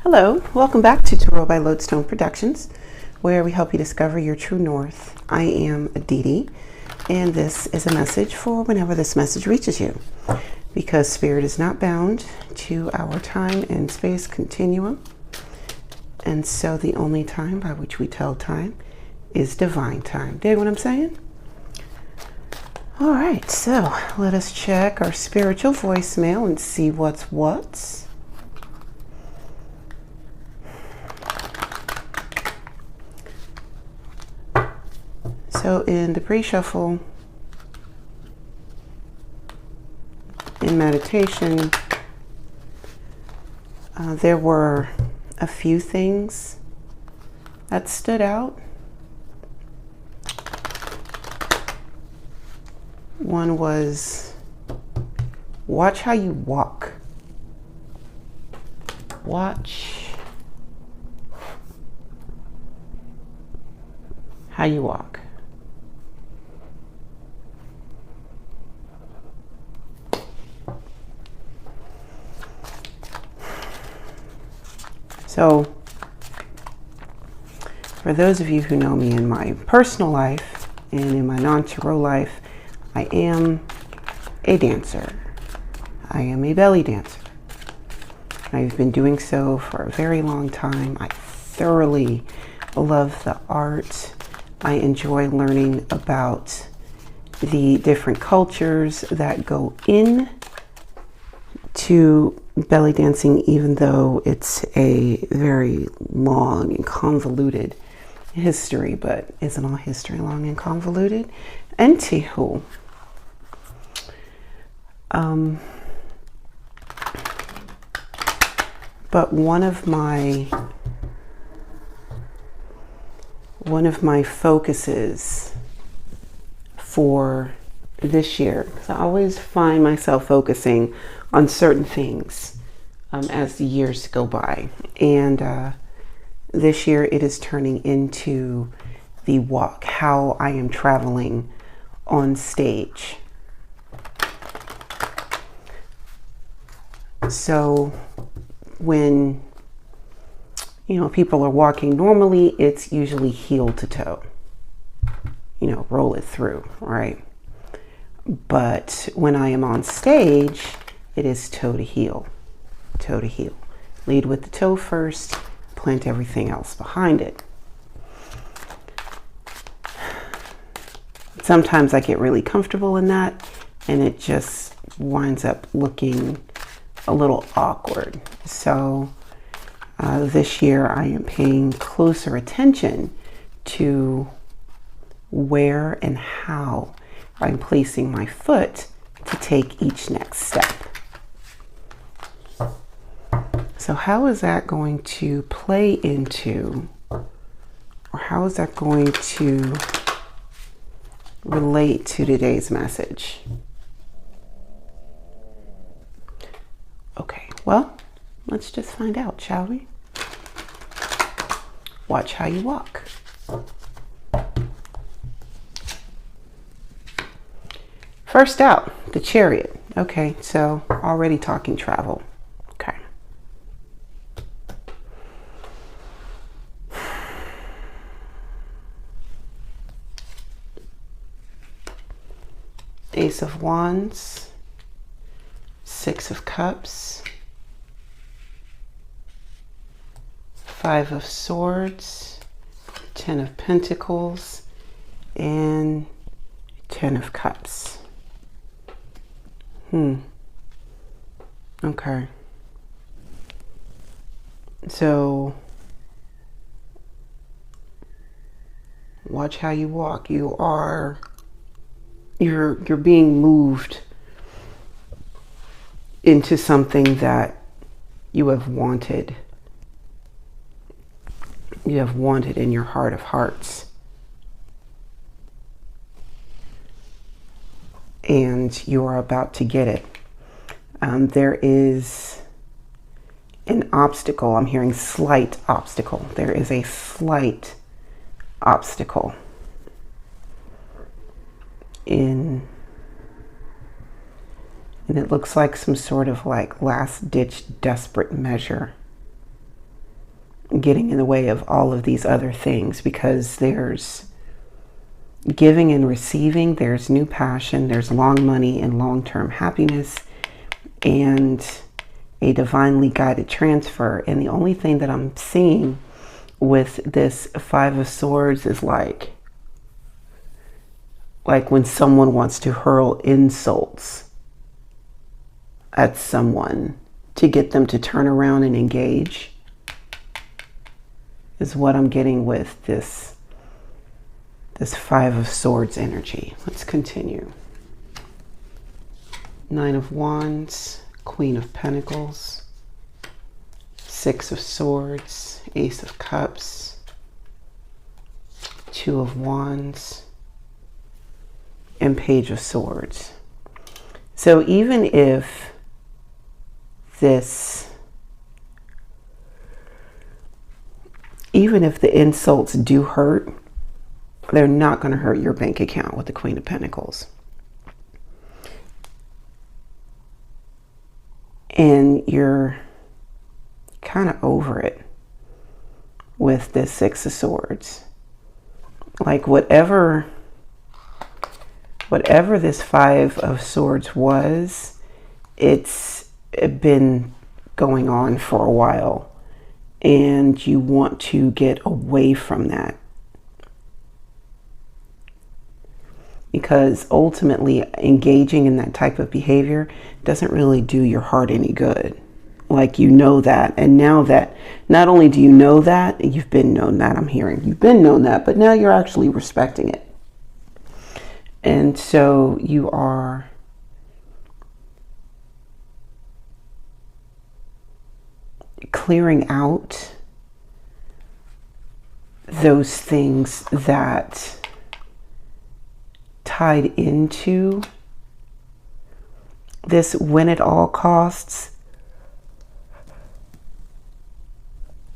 Hello, welcome back to Tarot by Lodestone Productions, where we help you discover your true north. I am Aditi, and this is a message for whenever this message reaches you, because Spirit is not bound to our time and space continuum, and so the only time by which we tell time is divine time. Dig what I'm saying? All right, so let us check our spiritual voicemail and see what's. So in the pre-shuffle, in meditation, there were a few things that stood out. One was, watch how you walk. Watch how you walk. So, for those of you who know me in my personal life and in my non-tarot life, I am a dancer. I am a belly dancer. I've been doing so for a very long time. I thoroughly love the art. I enjoy learning about the different cultures that go in to belly dancing, even though it's a very long and convoluted history. But isn't all history long and convoluted? Anywho, but one of my focuses for this year, because I always find myself focusing on certain things as the years go by, and this year it is turning into the walk, how I am traveling on stage. So when people are walking normally, it's usually heel to toe, roll it through, right? But when I am on stage, it is toe to heel, toe to heel. Lead with the toe first, plant everything else behind it. Sometimes I get really comfortable in that, and it just winds up looking a little awkward. So this year I am paying closer attention to where and how I'm placing my foot to take each next step. So how is that going to play into, or how is that going to relate to today's message? Okay, well, let's just find out, shall we? Watch how you walk. First out, the Chariot. Okay, so already talking travel. Okay. Ace of Wands, Six of Cups, Five of Swords, Ten of Pentacles, and Ten of Cups. Okay. So, watch how you walk. You're being moved into something that you have wanted. You have wanted in your heart of hearts. And you are about to get it. There is an obstacle. I'm hearing slight obstacle. There is a slight obstacle and it looks like some sort of like last ditch desperate measure getting in the way of all of these other things, because there's giving and receiving, there's new passion, there's long money and long-term happiness, and a divinely guided transfer. And the only thing that I'm seeing with this Five of Swords is like when someone wants to hurl insults at someone to get them to turn around and engage, is what I'm getting with this Five of Swords energy. Let's continue. Nine of Wands, Queen of Pentacles, Six of Swords, Ace of Cups, Two of Wands, and Page of Swords. So even if the insults do hurt, they're not going to hurt your bank account with the Queen of Pentacles. And you're kind of over it with this Six of Swords. Like whatever this Five of Swords was, it's been going on for a while, and you want to get away from that, because ultimately engaging in that type of behavior doesn't really do your heart any good. Like, you know that, and now that not only do you know that, you've been known that, I'm hearing you've been known that, but now you're actually respecting it. And so you are clearing out those things that tied into this win at all costs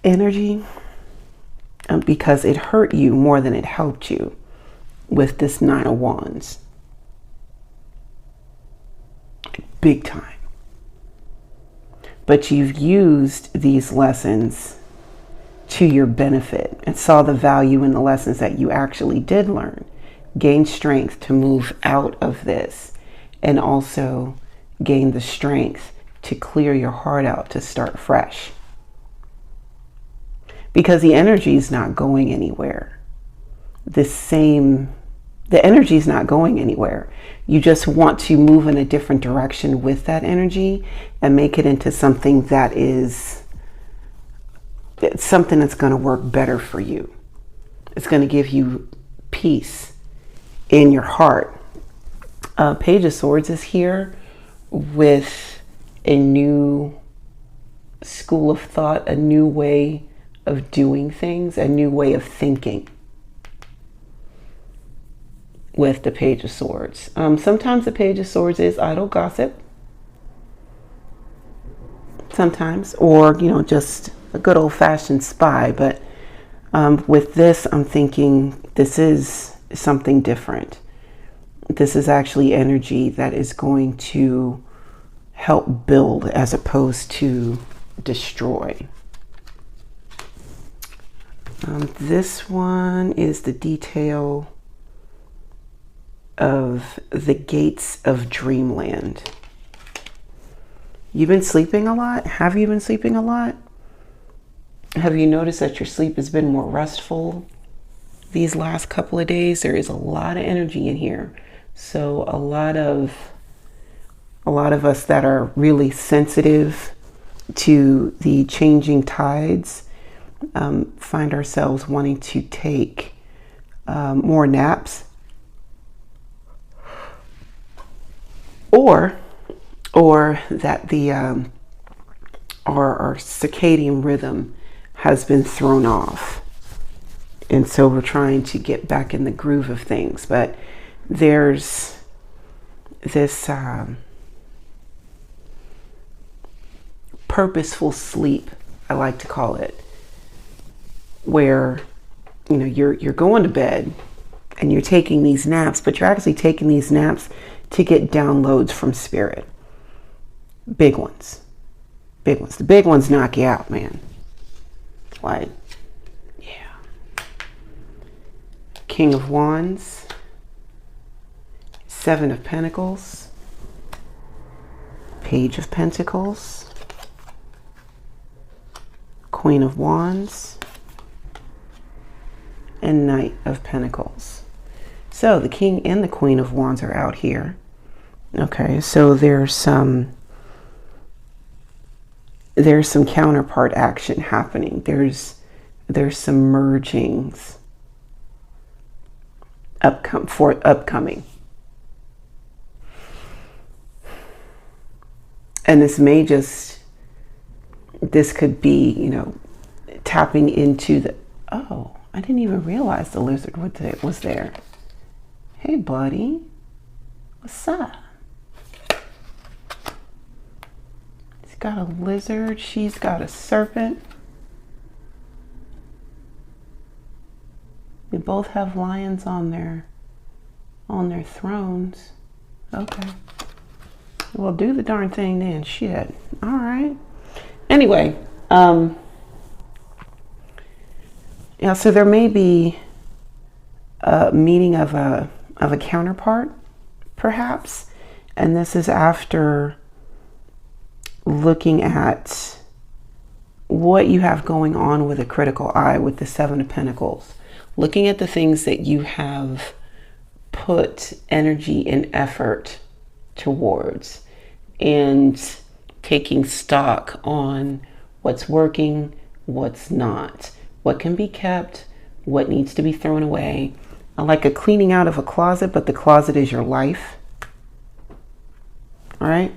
energy, because it hurt you more than it helped you with this Nine of Wands. Big time. But you've used these lessons to your benefit and saw the value in the lessons that you actually did learn. Gain strength to move out of this, and also gain the strength to clear your heart out, to start fresh. Because the energy is not going anywhere. The energy is not going anywhere. You just want to move in a different direction with that energy and make it into something that is something that's going to work better for you. It's going to give you peace in your heart. Page of Swords is here with a new school of thought, a new way of doing things, a new way of thinking with the Page of Swords. Sometimes the Page of Swords is idle gossip. Sometimes, or, just a good old-fashioned spy. But with this, I'm thinking this is something different. This is actually energy that is going to help build as opposed to destroy. This one is the detail of the gates of dreamland. You've been sleeping a lot? Have you been sleeping a lot? Have you noticed that your sleep has been more restful these last couple of days? There is a lot of energy in here. So a lot of us that are really sensitive to the changing tides find ourselves wanting to take more naps, or that our circadian rhythm has been thrown off, and so we're trying to get back in the groove of things. But there's this purposeful sleep, I like to call it, where you're going to bed and you're taking these naps, but you're actually taking these naps to get downloads from spirit. Big ones. The big ones knock you out, man. Like, yeah. King of Wands, Seven of Pentacles, Page of Pentacles, Queen of Wands, and Knight of Pentacles. So the King and the Queen of Wands are out here. Okay, so there's some counterpart action happening. There's some mergings upcoming. And this could be, you know, tapping into the, oh, I didn't even realize the lizard was there. Hey, buddy, what's up? He's got a lizard, she's got a serpent. They both have lions on their thrones. Okay. Well, do the darn thing then. Shit. All right. Anyway, yeah. So there may be a meeting of a counterpart, perhaps, and this is after looking at what you have going on with a critical eye with the Seven of Pentacles, looking at the things that you have put energy and effort towards, and taking stock on what's working, what's not, what can be kept, what needs to be thrown away. I like a cleaning out of a closet, but the closet is your life. All right.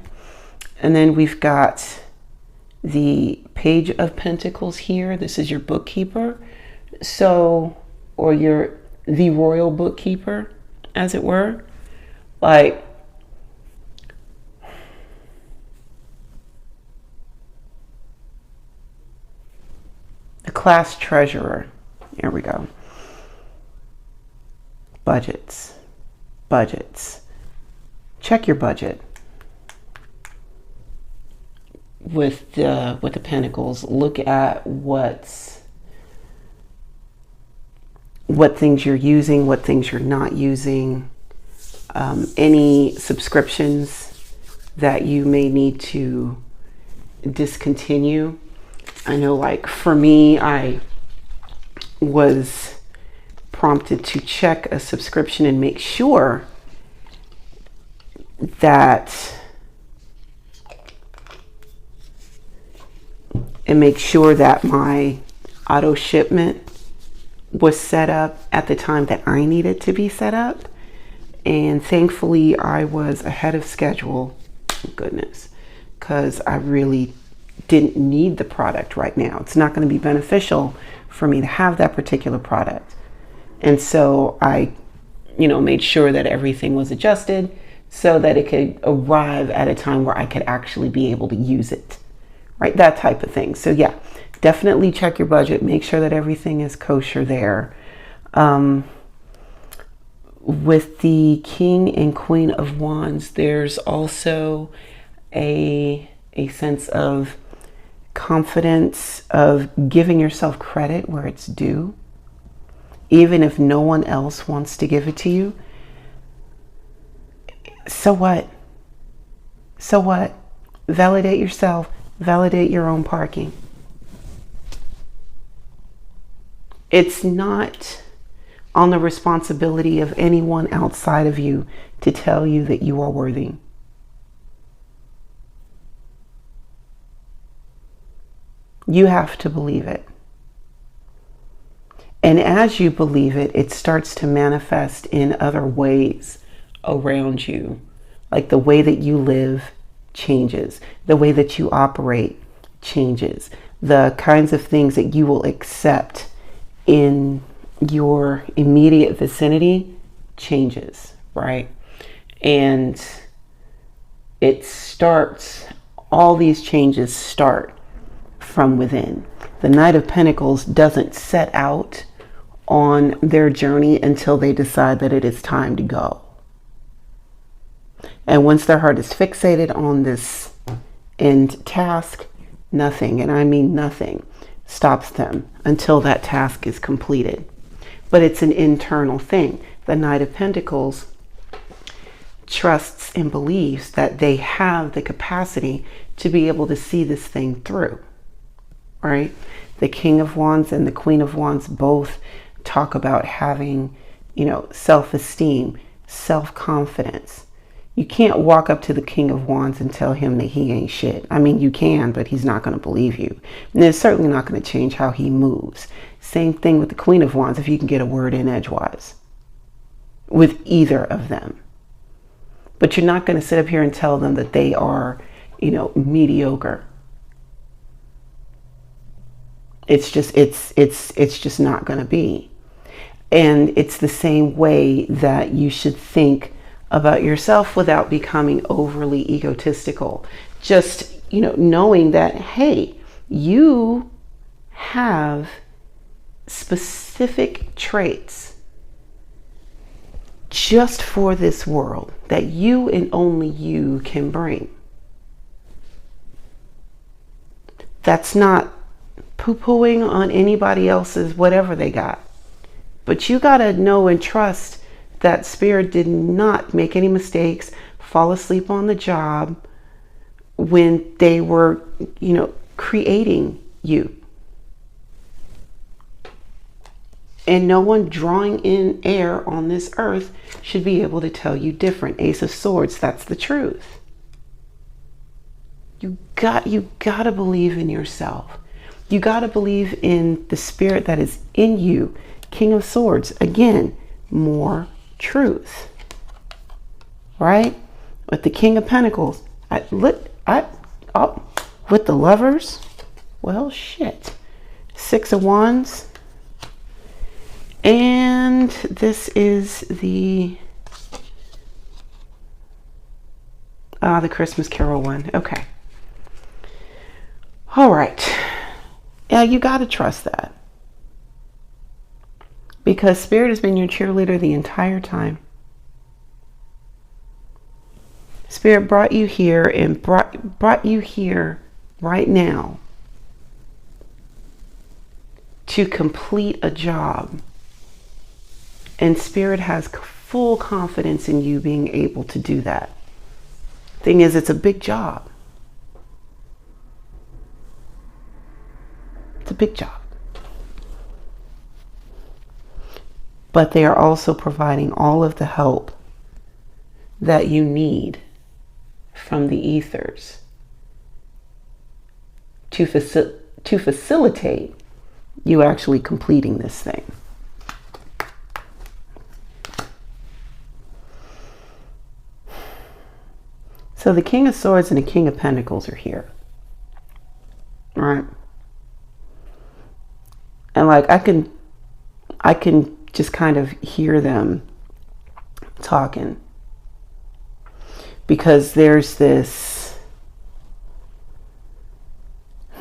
And then we've got the Page of Pentacles here. This is your bookkeeper. So, or the royal bookkeeper, as it were. Like, the class treasurer. Here we go. Budgets. Check your budget. With the Pentacles, look at what things you're using, what things you're not using, any subscriptions that you may need to discontinue. I know, like, for me, I was prompted to check a subscription and make sure that my auto shipment was set up at the time that I needed to be set up. And thankfully I was ahead of schedule, goodness, because I really didn't need the product right now. It's not going to be beneficial for me to have that particular product. And so I, made sure that everything was adjusted so that it could arrive at a time where I could actually be able to use it, right? That type of thing. So yeah, definitely check your budget. Make sure that everything is kosher there. With the King and Queen of Wands, there's also a sense of confidence, of giving yourself credit where it's due, even if no one else wants to give it to you. So what? Validate yourself, validate your own parking. It's not on the responsibility of anyone outside of you to tell you that you are worthy. You have to believe it. And as you believe it, it starts to manifest in other ways around you. Like the way that you live changes. The way that you operate changes. The kinds of things that you will accept in your immediate vicinity changes, right? And all these changes start from within. The Knight of Pentacles doesn't set out on their journey until they decide that it is time to go. And once their heart is fixated on this end task, nothing, and I mean nothing, stops them until that task is completed. But it's an internal thing. The Knight of Pentacles trusts and believes that they have the capacity to be able to see this thing through, right? The King of Wands and the Queen of Wands both talk about having, self-esteem, self-confidence. You can't walk up to the King of Wands and tell him that he ain't shit. I mean, you can, but he's not going to believe you. And it's certainly not going to change how he moves. Same thing with the Queen of Wands, if you can get a word in edgewise with either of them. But you're not going to sit up here and tell them that they are, mediocre. It's just not going to be. And it's the same way that you should think about yourself without becoming overly egotistical. Just, knowing that, hey, you have specific traits just for this world that you and only you can bring. That's not poo-pooing on anybody else's whatever they got. But you got to know and trust that Spirit did not make any mistakes, fall asleep on the job when they were, creating you. And no one drawing in air on this earth should be able to tell you different. Ace of Swords, that's the truth. You got to believe in yourself. You got to believe in the spirit that is in you. King of Swords, again, more truth, right? With the King of Pentacles, with the Lovers, well, shit. Six of Wands, and this is the Christmas Carol one. Okay. All right. Yeah, you got to trust that. Because Spirit has been your cheerleader the entire time. Spirit brought you here and brought you here right now to complete a job. And Spirit has full confidence in you being able to do that. Thing is, it's a big job. It's a big job. But they are also providing all of the help that you need from the ethers to facilitate you actually completing this thing. So the King of Swords and the King of Pentacles are here. Right? And like I can just kind of hear them talking, because there's this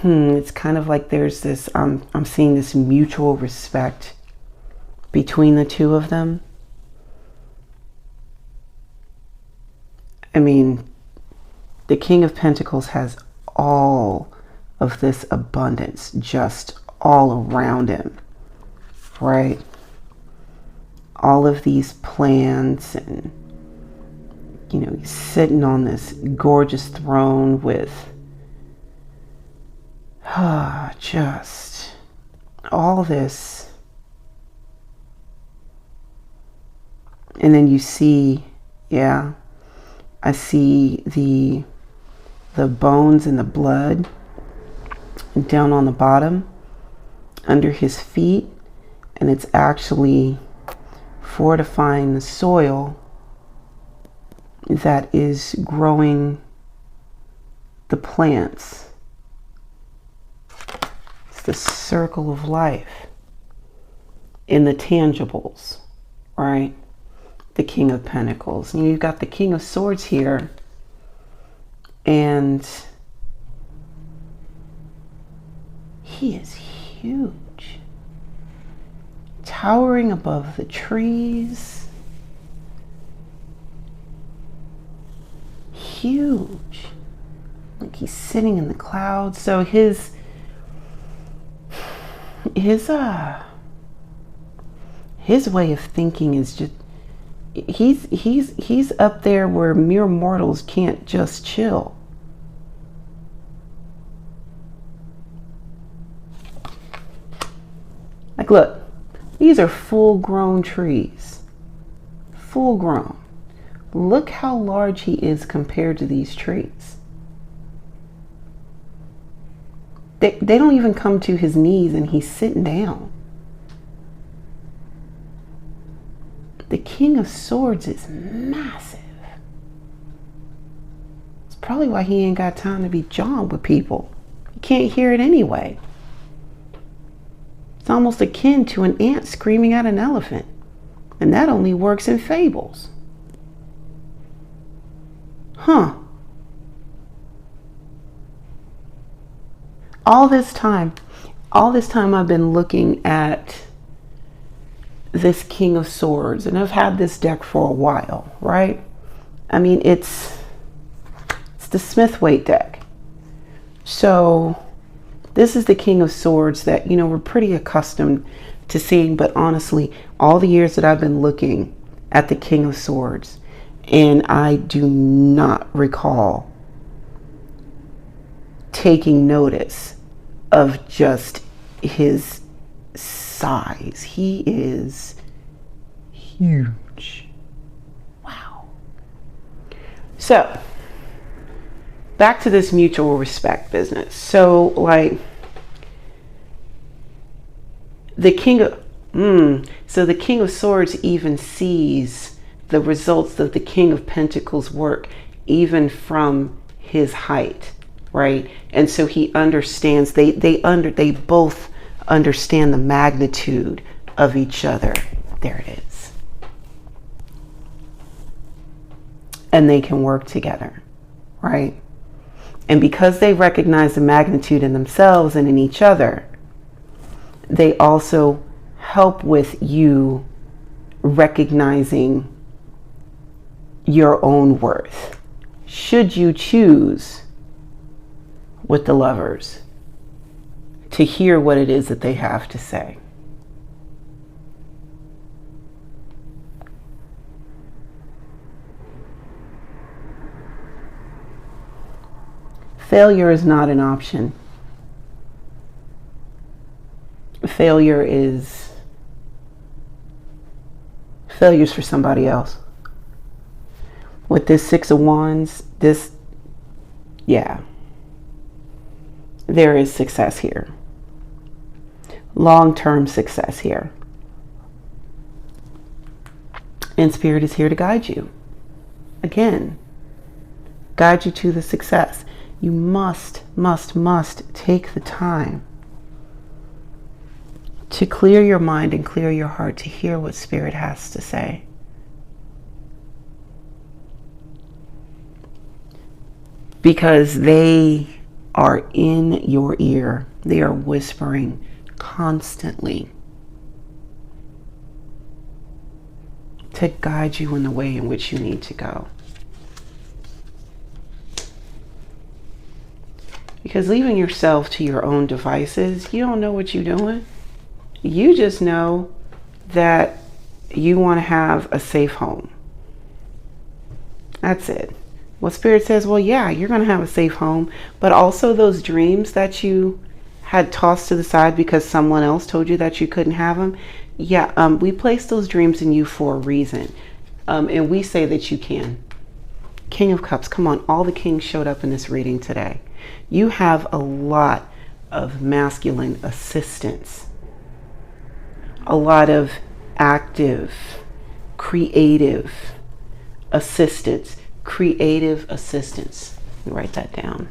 it's kind of like there's this I'm seeing this mutual respect between the two of them. I mean, the King of Pentacles has all of this abundance just all around him, right? All of these plans, and he's sitting on this gorgeous throne with just all this. And then you see, I see the bones and the blood down on the bottom under his feet, and it's actually fortifying the soil that is growing the plants. It's the circle of life in the tangibles, right? The King of Pentacles. And you've got the King of Swords here, and he is huge, towering above the trees. Huge. Like he's sitting in the clouds. So his way of thinking is just, he's up there where mere mortals can't just chill. Like, look, these are full-grown trees. Full-grown. Look how large he is compared to these trees. They don't even come to his knees, and he's sitting down. The King of Swords is massive. It's probably why he ain't got time to be jawing with people. You can't hear it anyway. It's almost akin to an ant screaming at an elephant. And that only works in fables. Huh. All this time I've been looking at this King of Swords, and I've had this deck for a while, right? I mean, it's the Smith-Waite deck. So this is the King of Swords that, we're pretty accustomed to seeing, but honestly, all the years that I've been looking at the King of Swords, and I do not recall taking notice of just his size. He is huge. Wow. So, back to this mutual respect business. So, like, the King of Swords even sees the results of the King of Pentacles work even from his height, right? And so he understands, they both understand the magnitude of each other. There it is. And they can work together, right? And because they recognize the magnitude in themselves and in each other, they also help with you recognizing your own worth, should you choose, with the Lovers, to hear what it is that they have to say. Failure is not an option. Failure's for somebody else. With this Six of Wands, there is success here. Long-term success here. And Spirit is here to guide you. Again, guide you to the success. You must take the time to clear your mind and clear your heart to hear what Spirit has to say. Because they are in your ear. They are whispering constantly to guide you in the way in which you need to go. Because leaving yourself to your own devices, you don't know what you're doing. You just know that you want to have a safe home. That's it. Well, Spirit says, well, yeah, you're going to have a safe home, but also those dreams that you had tossed to the side because someone else told you that you couldn't have them. Yeah, we placed those dreams in you for a reason. And we say that you can. King of Cups, come on, all the kings showed up in this reading today. You have a lot of masculine assistance. A lot of active, creative assistance. Creative assistance. Let me write that down.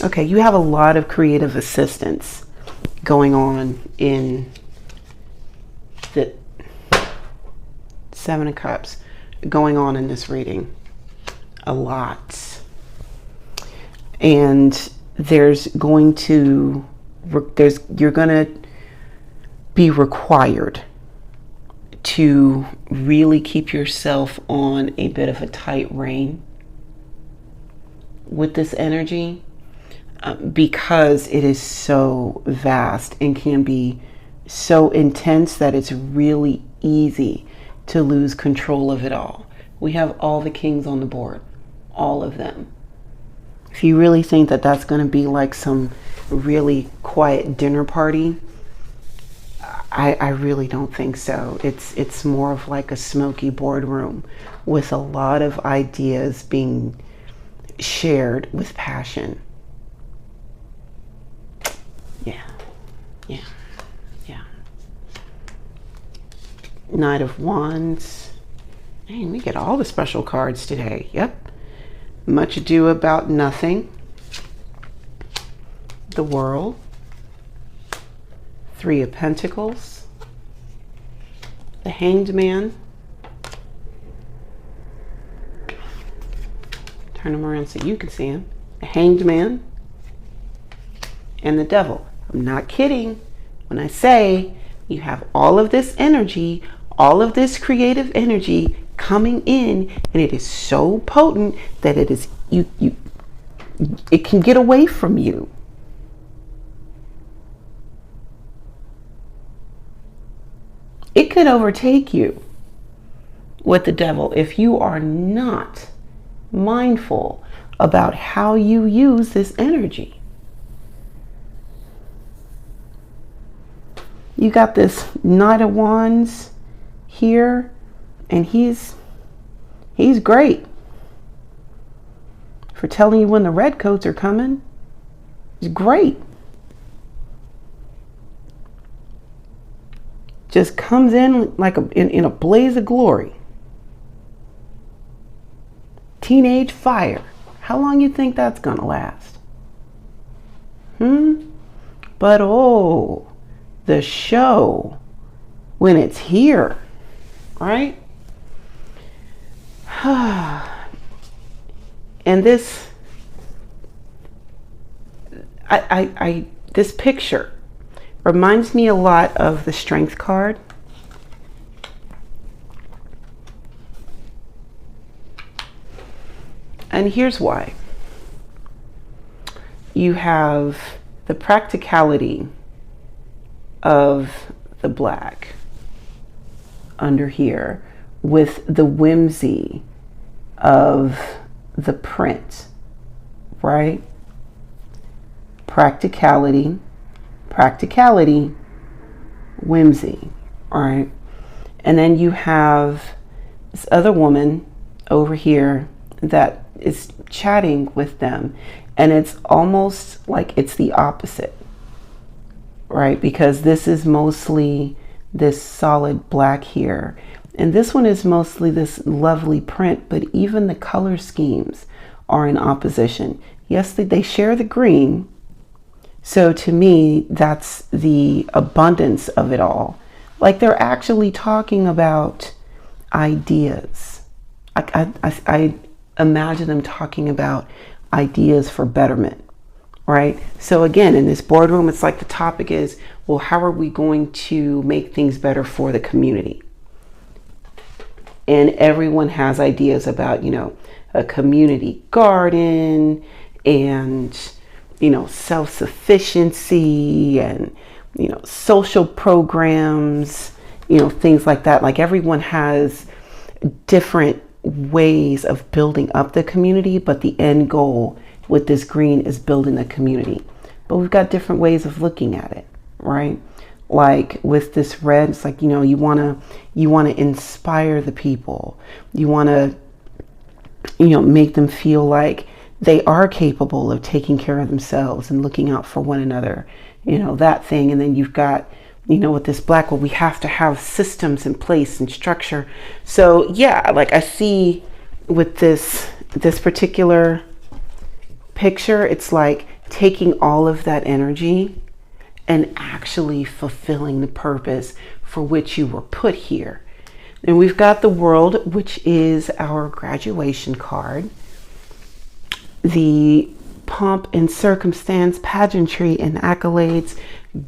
Okay, you have a lot of creative assistance going on in the Seven of Cups, going on in this reading. A lot. And you're going to be required to really keep yourself on a bit of a tight rein with this energy, because it is so vast and can be so intense that it's really easy to lose control of it all. We have all the kings on the board, all of them. If you really think that that's going to be like some really quiet dinner party, I really don't think so. It's more of like a smoky boardroom with a lot of ideas being shared with passion. Yeah. Knight of Wands. Man, we get all the special cards today. Yep. Much Ado About Nothing. The World. Three of Pentacles. The Hanged Man. Turn him around so you can see him. The Hanged Man. And the Devil. I'm not kidding when I say you have all of this energy, all of this creative energy coming in, and it is so potent that it is it can get away from you. It could overtake you with the Devil if you are not mindful about how you use this energy. You got this Knight of Wands here, and he's great for telling you when the redcoats are coming. He's great. Just comes in like in a blaze of glory. Teenage fire. How long you think that's gonna last? But the show when it's here, right? And this this picture reminds me a lot of the Strength card. And here's why. You have the practicality of the Black under here with the whimsy of the Prince, right? Practicality, whimsy, all right? And then you have this other woman over here that is chatting with them, and it's almost like it's the opposite, right? Because this is mostly this solid black here, and this one is mostly this lovely print, but even the color schemes are in opposition. Yes, they share the green. So to me, that's the abundance of it all. Like they're actually talking about ideas. I imagine them talking about ideas for betterment, right? So again, in this boardroom, it's like the topic is, well, how are we going to make things better for the community? And everyone has ideas about, a community garden and, self-sufficiency and, social programs, things like that. Like everyone has different ways of building up the community, but the end goal with this green is building a community. But we've got different ways of looking at it, right? Like with this red, it's like, you want to inspire the people. You want to, make them feel like they are capable of taking care of themselves and looking out for one another, that thing. And then you've got, with this black, well, we have to have systems in place and structure. So yeah, like I see with this particular picture, it's like taking all of that energy and actually fulfilling the purpose for which you were put here. And we've got the World, which is our graduation card. The pomp and circumstance, pageantry and accolades.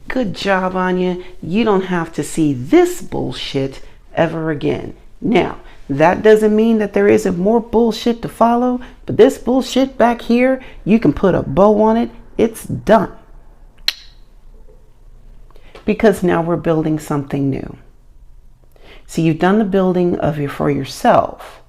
Good job on you. You don't have to see this bullshit ever again. Now, that doesn't mean that there isn't more bullshit to follow, but this bullshit back here, you can put a bow on it. It's done. Because now we're building something new. So you've done the building for yourself,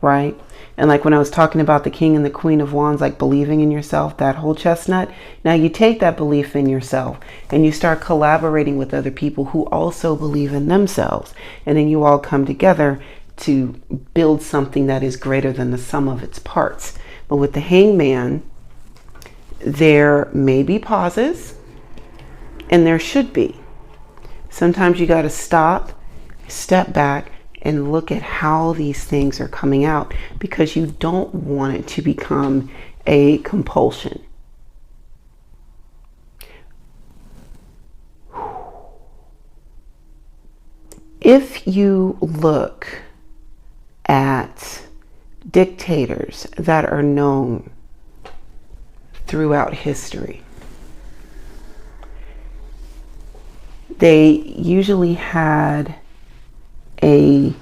right? And like when I was talking about the King and the Queen of Wands, like believing in yourself, that whole chestnut. Now you take that belief in yourself and you start collaborating with other people who also believe in themselves. And then you all come together to build something that is greater than the sum of its parts. But with the Hangman, there may be pauses, and there should be. Sometimes you got to stop, step back, and look at how these things are coming out, because you don't want it to become a compulsion. If you look at dictators that are known throughout history, they usually had a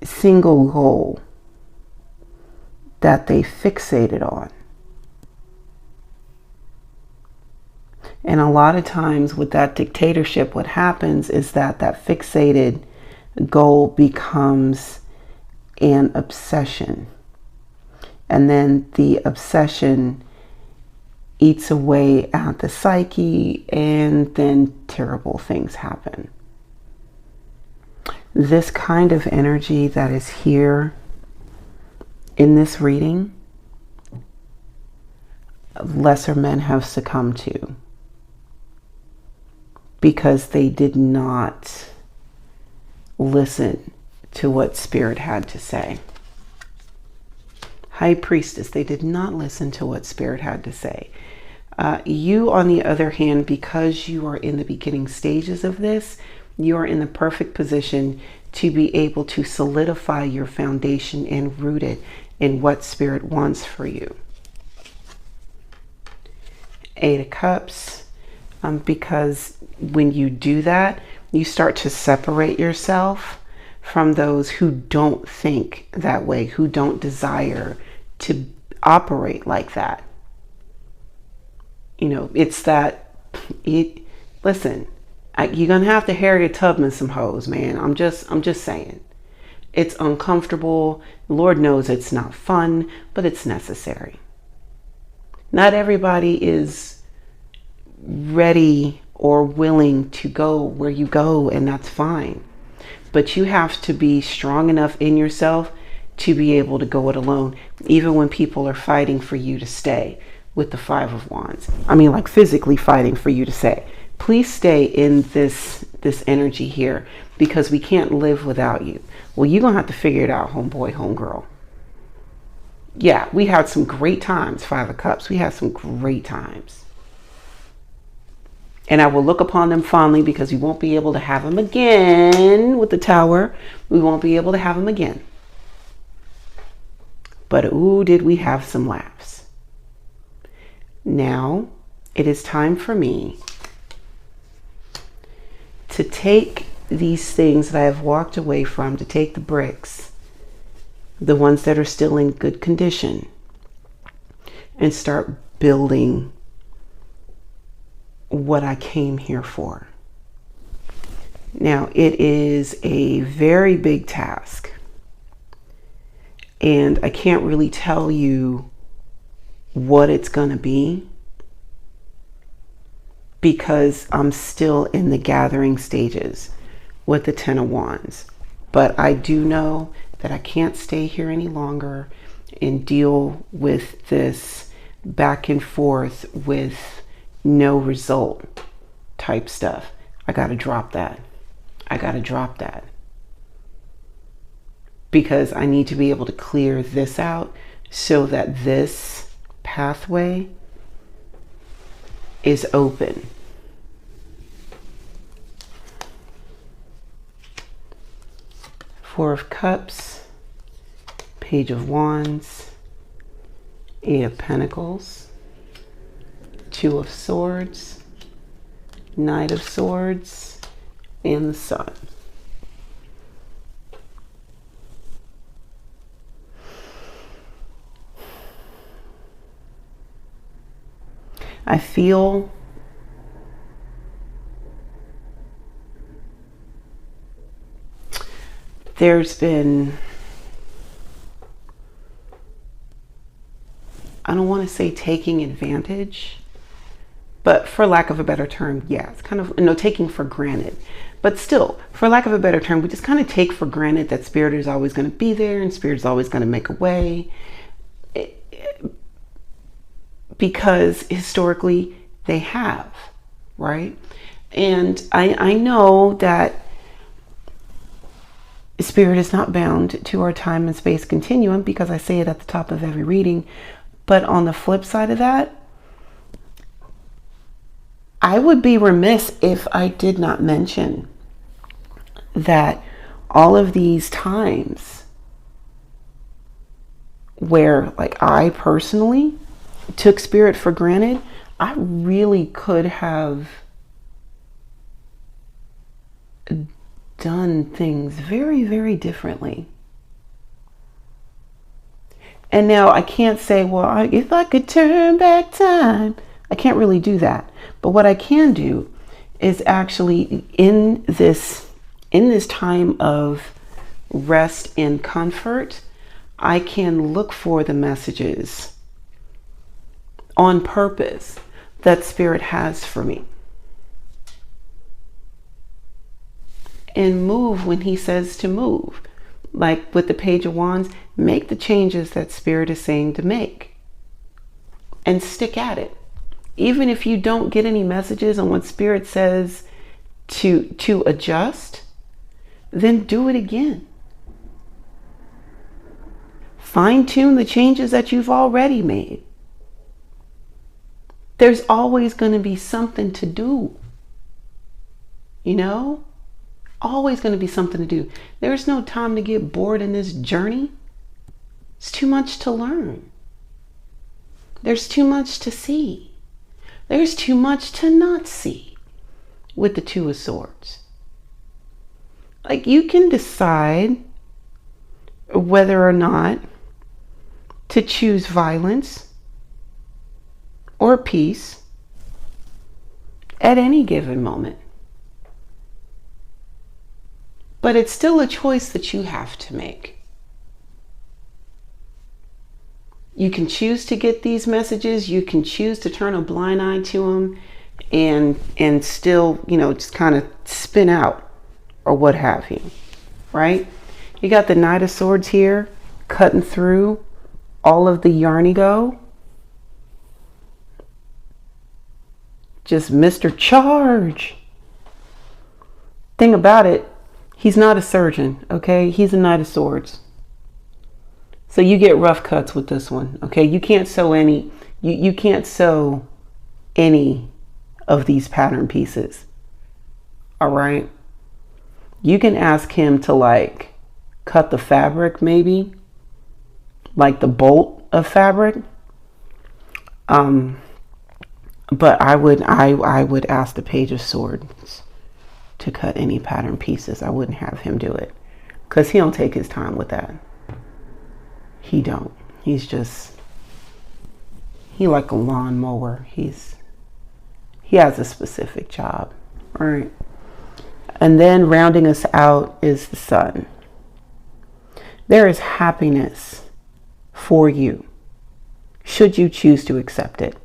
single goal that they fixated on. And a lot of times with that dictatorship, what happens is that fixated goal becomes an obsession. And then the obsession eats away at the psyche, and then terrible things happen. This kind of energy that is here in this reading, lesser men have succumbed to, because they did not listen to what Spirit had to say. High Priestess, they did not listen to what Spirit had to say. You, on the other hand, because you are in the beginning stages of this, you are in the perfect position to be able to solidify your foundation and root it in what Spirit wants for you. Eight of Cups, because when you do that, you start to separate yourself from those who don't think that way, who don't desire to operate like that. You know, it's that, listen, you're going to have to Harriet Tubman some hoes, man. I'm just saying. It's uncomfortable. Lord knows it's not fun, but it's necessary. Not everybody is ready or willing to go where you go, and that's fine. But you have to be strong enough in yourself to be able to go it alone, even when people are fighting for you to stay with the Five of Wands. I mean, like physically fighting for you to stay. Please stay in this energy here, because we can't live without you. Well, you're going to have to figure it out, homeboy, homegirl. Yeah, we had some great times, Five of Cups. We had some great times. And I will look upon them fondly, because we won't be able to have them again with the Tower. We won't be able to have them again. But ooh, did we have some laughs. Now, it is time for me to take these things that I have walked away from, to take the bricks, the ones that are still in good condition, and start building what I came here for. Now, it is a very big task, and I can't really tell you what it's going to be, because I'm still in the gathering stages with the Ten of Wands. But I do know that I can't stay here any longer and deal with this back and forth with no result type stuff. I got to drop that. I got to drop that. Because I need to be able to clear this out so that this pathway is open. Four of Cups, Page of Wands, Eight of Pentacles, Two of Swords, Knight of Swords, and the Sun. I feel there's been, I don't want to say taking advantage, but for lack of a better term, yeah, it's kind of, taking for granted. But still, for lack of a better term, we just kind of take for granted that Spirit is always going to be there and Spirit is always going to make a way. Because historically they have, right? And I know that Spirit is not bound to our time and space continuum, because I say it at the top of every reading. But on the flip side of that, I would be remiss if I did not mention that all of these times where, like, I personally took Spirit for granted, I really could have done things very, very differently. And now I can't say, well, if I could turn back time, I can't really do that. But what I can do is actually in this time of rest and comfort, I can look for the messages on purpose that Spirit has for me, and move when He says to move. Like with the Page of Wands, make the changes that Spirit is saying to make and stick at it. Even if you don't get any messages on what Spirit says to adjust, then do it again. Fine-tune the changes that you've already made. There's always going to be something to do. Always going to be something to do. There's no time to get bored in this journey. It's too much to learn. There's too much to see. There's too much to not see with the Two of Swords. Like, you can decide whether or not to choose violence or peace at any given moment. But it's still a choice that you have to make. You can choose to get these messages. You can choose to turn a blind eye to them and still, just kind of spin out or what have you, right? You got the Knight of Swords here, cutting through all of the yarnigo. Just Mr. Charge. Thing about it, he's not a surgeon, okay? He's a Knight of Swords. So you get rough cuts with this one, okay? You can't sew any, you can't sew any of these pattern pieces, all right? You can ask him to cut the fabric, maybe, like the bolt of fabric. But I would ask the Page of Swords to cut any pattern pieces. I wouldn't have him do it, because he don't take his time with that. He don't. He like a lawnmower. He has a specific job. All right. And then rounding us out is the Sun. There is happiness for you, should you choose to accept it.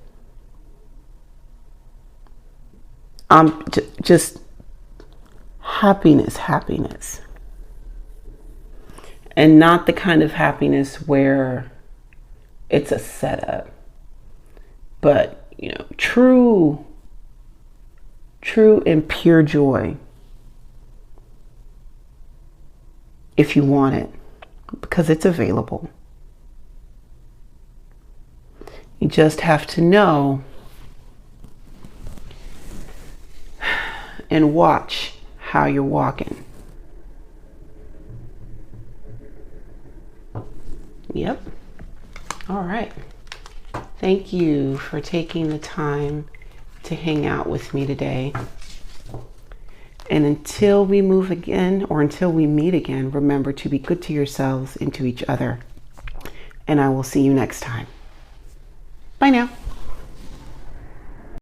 Just happiness. And not the kind of happiness where it's a setup, but true and pure joy, if you want it, because it's available. You just have to know and watch how you're walking. Yep. All right. Thank you for taking the time to hang out with me today. And until we move again, or until we meet again, remember to be good to yourselves and to each other. And I will see you next time. Bye now.